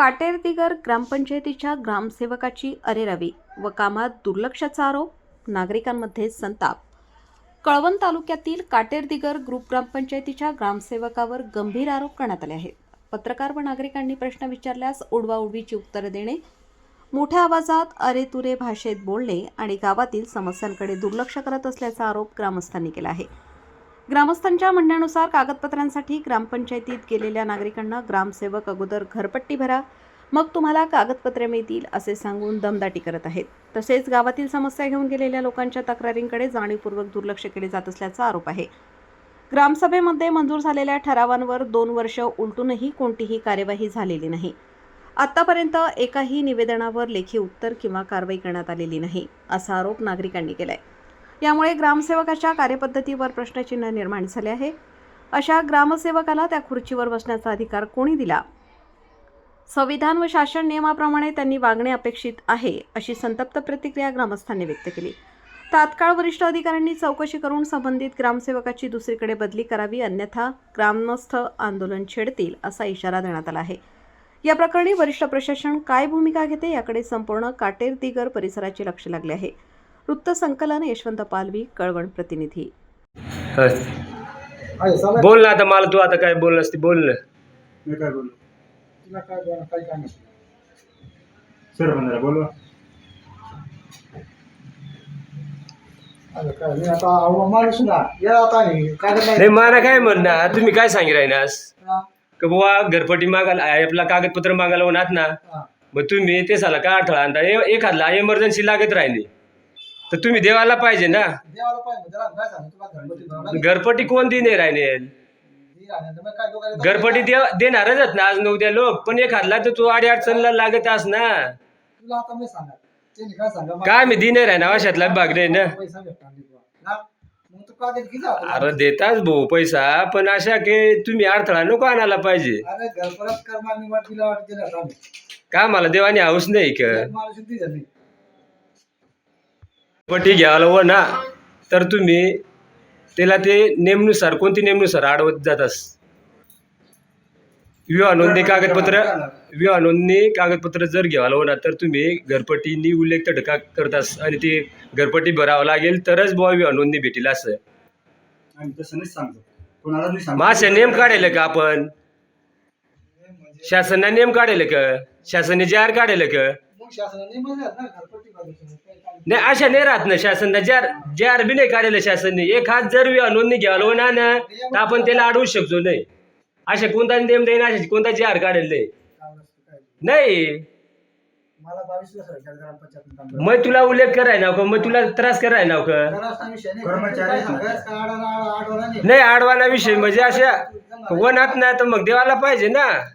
काटेरदिगर ग्रामपंचायतीच्या ग्रामसेवकाची अरेरावी व कामात दुर्लक्षाचा आरोप, नागरिकांमध्ये संताप। कळवण तालुक्यातील काटेरदिगर ग्रुप ग्रामपंचायतीच्या ग्रामसेवकावर गंभीर आरोप करण्यात आले आहेत। पत्रकार व नागरिकांनी प्रश्न विचारल्यास उडवाउडवीची उत्तरे देणे, मोठ्या आवाजात अरेतुरे भाषेत बोलणे आणि गावातील समस्यांकडे दुर्लक्ष करत असल्याचा आरोप ग्रामस्थांनी केला आहे। ग्रामस्थांच्या म्हणण्यानुसार कागदपत्रांसाठी ग्रामपंचायतीत गेलेल्या नागरिकांना ग्रामसेवक अगोदर घरपट्टी भरा, मग तुम्हाला कागदपत्रे मिळतील असे सांगून दमदाटी करत आहेत। तसेच गावातील समस्या घेऊन गेलेल्या लोकांच्या तक्रारींकडे जाणीवपूर्वक दुर्लक्ष केले जात असल्याचा आरोप आहे। ग्रामसभेमध्ये मंजूर झालेल्या ठरावांवर 2 वर्ष उलटूनही कोणतीही कार्यवाही झालेली नाही। आतापर्यंत एकाही निवेदनावर लेखी उत्तर किंवा कारवाई करण्यात आलेली नाही, असा आरोप नागरिकांनी केलाय। यामुळे ग्रामसेवकाच्या कार्यपद्धतीवर प्रश्नचिन्ह निर्माण झाले आहे। अशा ग्रामसेवकाला त्या खुर्चीवर बसण्याचा अधिकार कोणी दिला? संविधान व शासन नियमाप्रमाणे त्यांनी वागणे अपेक्षित आहे, अशी संतप्त प्रतिक्रिया ग्रामस्थांनी व्यक्त केली। तात्काळ वरिष्ठ अधिकाऱ्यांनी चौकशी करून संबंधित ग्रामसेवकाची दुसरीकडे बदली करावी, अन्यथा ग्रामस्थ आंदोलन छेडतील असा इशारा देण्यात आला आहे। या प्रकरणी वरिष्ठ प्रशासन काय भूमिका घेते याकडे संपूर्ण काटेरदिगर परिसराचे लक्ष लागले आहे। वृत्त संकलन यशवंत पालवी, कळवण प्रतिनिधी। बोल ना आता, मला तू आता काय बोललास ते बोल ना। मी काय बोलू? तुला काय बोलणं काय काम आहे? सर बंधारा बोलवा. अरे काय मी आता माणूस ना या आता नाही मला काय म्हणणार, तुम्ही काय सांगी राहिनास का बुवा घरपट्टी मागायला आपला कागदपत्र मागायला होणार ना, मग तुम्ही ते साला का अडथळा आणता? एखादला इमर्जन्सी लागत राहिली तर तुम्ही देवाला पाहिजे ना। देवाला पाहिजे त्याला काय सांगू तुला घरपट्टी कोण देणे राहिले? घरपट्टी देणारच आहेत ना आज न उद्या लोक, पण एखादला तर तू आडी अडचणला लागत आस ना। तुला आता मी सांगा ते काय सांगा काय मी दिने राही ना अशातला भाग नाही ना। पैसा भेटणार नाही तुला मग तू कागद घे जा. अरे देताच भाऊ पैसा, पण अशा की तुम्ही अडथळा नको आणायला पाहिजे। अरे घर परत कर्मानी वाट दिला वाट दिला आम्ही का मला देवानी हाऊस नाही का मला शुद्धी झाली पट्टी घ्यायला हो ना, तर तुम्ही त्याला ते नेमनुसार कोणती नेमनुसार अडवत जातास। विवाह नोंदणी कागदपत्र जर घ्यायला हो ना, तर तुम्ही घरपट्टीनी उल्लेख तडका करतास आणि ते घरपट्टी भरावं लागेल तरच बुवा विवाह नोंदणी भेटेल असं। माशा नेम काढेल का आपण? शासनाने नेम काढेल का? शासनाने जार काढेल का? नाही अशा नाही राहत ना शासन, जार बी नाही काढेल शासनाने। एक हात जर नोंदणी घ्यायला होणार ना तर आपण त्याला अडवू शकतो नाही। अशा कोणता नेम देईन, अशा कोणता जार काढेल नाही। मग तुला उल्लेख कराय ना, मग तुला त्रास कराय ना नाही। आडवाना विषय म्हणजे अशा वनात ना तर मग देवाला पाहिजे ना।